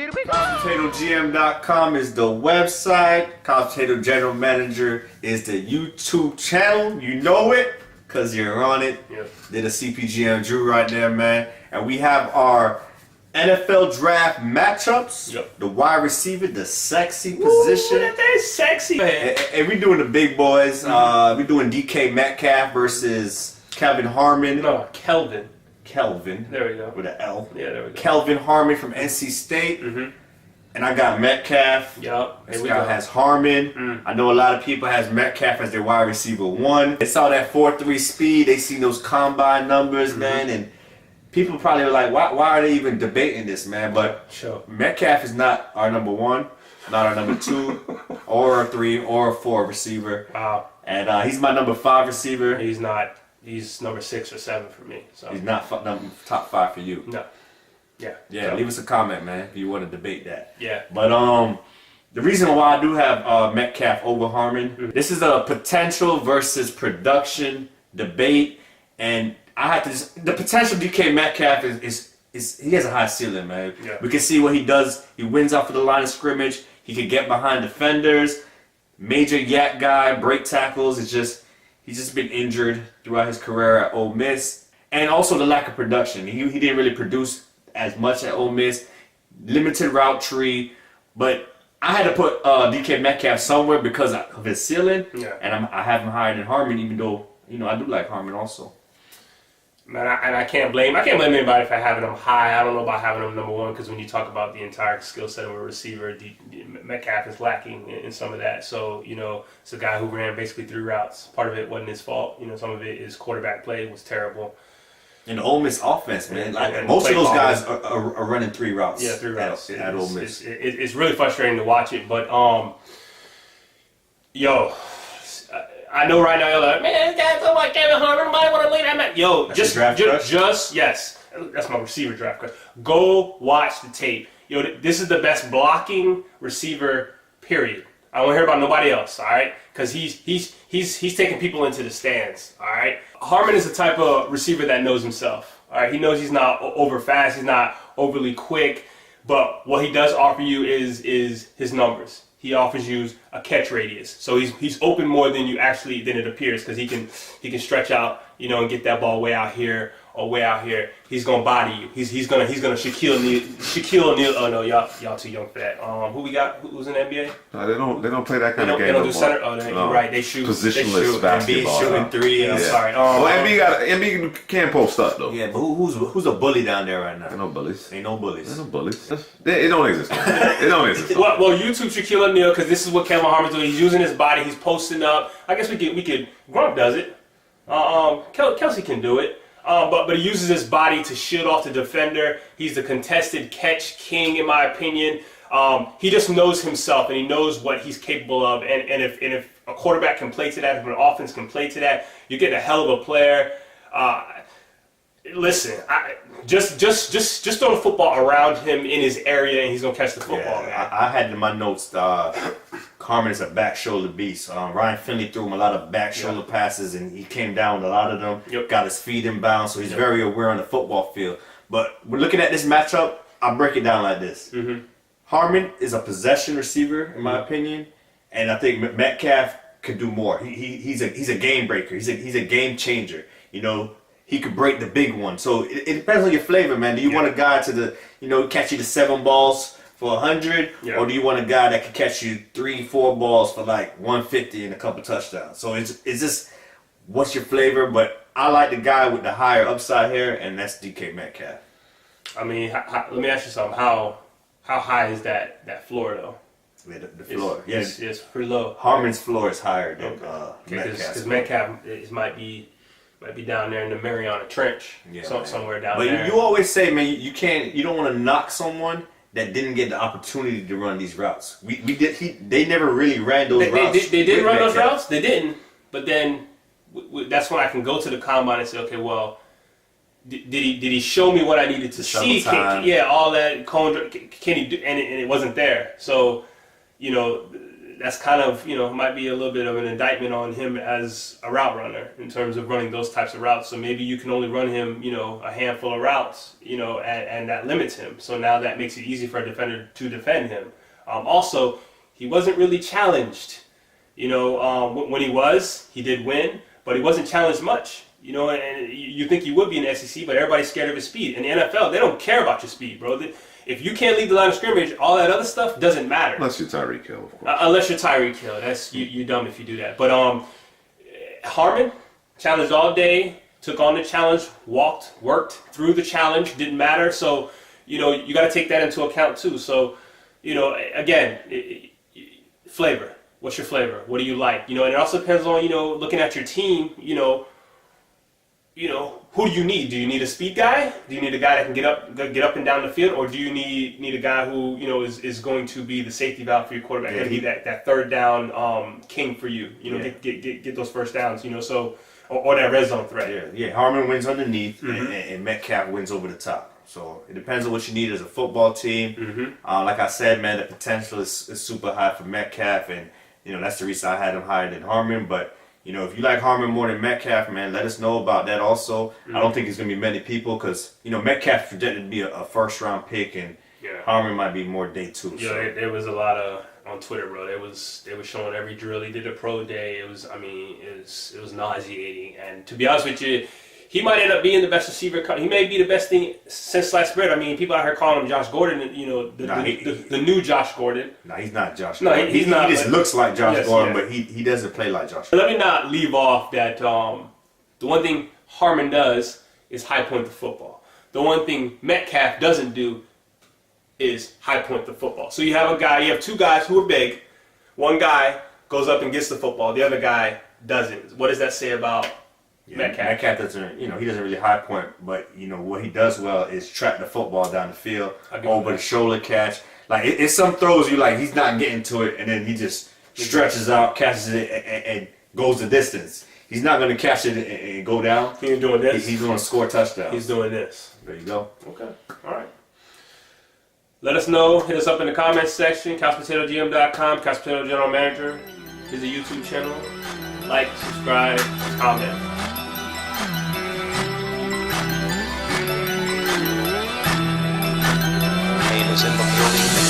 Here we go. CouchPotatoGM.com is the website. Couch Potato General Manager is the YouTube channel. You know it because you're on it. Yep. Did a CPGM Drew right there, man. And we have our NFL draft matchups. Yep. The wide receiver, the sexy position. That is sexy, man. And we doing the big boys. We doing DK Metcalf versus Kelvin Harmon. No, Kelvin. Kelvin. There we go. With an L. Yeah, there we go. Kelvin Harmon from NC State. Mm-hmm. And I got Metcalf. Yup. This guy has Harmon. I know a lot of people has Metcalf as their wide receiver 1. They saw that 4.3 speed. They seen those combine numbers, man. And people probably were like, why are they even debating this, man? But sure. Metcalf is not our number 1, not our number 2, or a 3, or a 4 receiver. Wow. And he's my number 5 receiver. He's not. He's number 6 or 7 for me. So he's not top 5 for you. no. Yeah. Yeah, so, leave us a comment, man, if you want to debate that. Yeah. But the reason why I do have Metcalf over Harmon, this is a potential versus production debate, and I have to the potential DK Metcalf is he has a high ceiling, man. Yeah. We can see what he does. He wins off of the line of scrimmage. He can get behind defenders. Major yak guy, break tackles. He's just been injured throughout his career at Ole Miss, and also the lack of production. He didn't really produce as much at Ole Miss. Limited route tree, but I had to put DK Metcalf somewhere because of his ceiling, and I have him higher than Harmon, even though I do like Harmon also. Man, I can't blame anybody for having him high. I don't know about having him number 1 because when you talk about the entire skill set of a receiver, Metcalf is lacking in some of that. So it's a guy who ran basically 3 routes. Part of it wasn't his fault. Some of it is quarterback play was terrible. And the Ole Miss offense, man, and most of those guys are running 3 routes. Yeah, 3 routes at Ole Miss. It's really frustrating to watch it, but I know right now you're like, man, this guy's talking about Kelvin Harmon. Nobody want to leave that man. Yo, just yes, that's my receiver draft crush. Go watch the tape. Yo, this is the best blocking receiver. Period. I don't want to hear about nobody else. All right, because he's taking people into the stands. All right, Harmon is the type of receiver that knows himself. All right, he knows he's not over fast. He's not overly quick. But what he does offer you is his numbers. He offers you a catch radius, so he's open more than it appears because he can stretch out, and get that ball way out here or way out here. He's gonna body you. He's gonna Shaquille O'Neal. Oh no, y'all too young for that. Who we got? Who's in the NBA? No, they don't play that kind of game. They don't do center. Oh, you're right. They shoot positionless basketball. Embiid shooting 3. Yeah, I'm sorry. Embiid can post up though. Yeah, but who's a bully down there right now? Ain't no bullies. Ain't no bullies. Ain't no bullies. It don't exist. It don't exist. Well, YouTube Shaquille O'Neal because this is what Kelvin Harmon's doing. He's using his body. He's posting up. I guess we could. Gronk does it. Kelsey can do it. But he uses his body to shield off the defender. He's the contested catch king, in my opinion. He just knows himself and he knows what he's capable of. And if a quarterback can play to that, if an offense can play to that, you get a hell of a player. Listen, just throw the football around him in his area and he's gonna catch the football, man. I had in my notes. Harmon is a back shoulder beast. Ryan Finley threw him a lot of back shoulder passes, and he came down with a lot of them. Yep. Got his feet in bounds, so he's very aware on the football field. But we're looking at this matchup. I'll break it down like this. Harmon is a possession receiver, in my opinion, and I think Metcalf could do more. He's a game breaker. He's a game changer. He could break the big one. So it depends on your flavor, man. Do you want a guy to catch you to 7 balls for 100, or do you want a guy that can catch you 3-4 balls for like 150 and a couple touchdowns? So it's just what's your flavor? But I like the guy with the higher upside here, and that's DK Metcalf. I mean, let me ask you something. How high is that floor though? Yeah, the floor. It's pretty low. Harmon's floor is higher than Metcalf's. Because Metcalf might be down there in the Mariana Trench, somewhere down there. But you always say, man, you don't want to knock someone that didn't get the opportunity to run these routes. They never really ran those routes. They didn't run those routes. They didn't. But then that's when I can go to the combine and say, okay, well, did he show me what I needed to see? All that. Can he do? And it wasn't there. So, that's kind of, might be a little bit of an indictment on him as a route runner in terms of running those types of routes. So maybe you can only run him, a handful of routes, and that limits him. So now that makes it easy for a defender to defend him. Also, he wasn't really challenged. When he did win, but he wasn't challenged much. And you think he would be in the SEC, but everybody's scared of his speed. In the NFL, they don't care about your speed, bro. If you can't lead the line of scrimmage, all that other stuff doesn't matter. Unless you're Tyreek Hill, of course. Unless you're Tyreek Hill. That's you're dumb if you do that. But Harmon challenged all day, took on the challenge, worked through the challenge, didn't matter. So, you got to take that into account too. So, again, flavor. What's your flavor? What do you like? And it also depends on, looking at your team, who do you need? Do you need a speed guy? Do you need a guy that can get up and down the field, or do you need a guy who is going to be the safety valve for your quarterback? Going to be that third down king for you. Get those first downs. So or that red zone threat. Yeah. Harmon wins underneath, and Metcalf wins over the top. So it depends on what you need as a football team. Like I said, man, the potential is super high for Metcalf, and that's the reason I had him higher than Harmon, but. If you like Harmon more than Metcalf, man, let us know about that also. I don't think there's going to be many people because, Metcalf projected to be a first-round pick, and Harmon might be more day 2. Yeah, so. there was a lot of, on Twitter, bro, they was showing every drill he did at pro day. It was nauseating. And to be honest with you, he might end up being the best receiver. He may be the best thing since sliced bread. I mean, people out here calling him Josh Gordon, the new Josh Gordon. No, he's not Josh Gordon. He's not. He just looks like Josh Gordon, but he doesn't play like Josh Gordon. Let me not leave off that the one thing Harmon does is high point the football. The one thing Metcalf doesn't do is high point the football. So you have two guys who are big. One guy goes up and gets the football. The other guy doesn't. What does that say about Metcalf doesn't, he doesn't really high point, but what he does well is track the football down the field, over the shoulder catch. Like it's some throws you like he's not getting to it, and then he just stretches out, catches it, and goes the distance. He's not going to catch it and go down. He's doing this. He's going to score a touchdown. He's doing this. There you go. Okay. All right. Let us know. Hit us up in the comments section. CouchPotatoGM.com. Couch Potato General Manager. His YouTube channel. Like, subscribe, comment. Is in the building.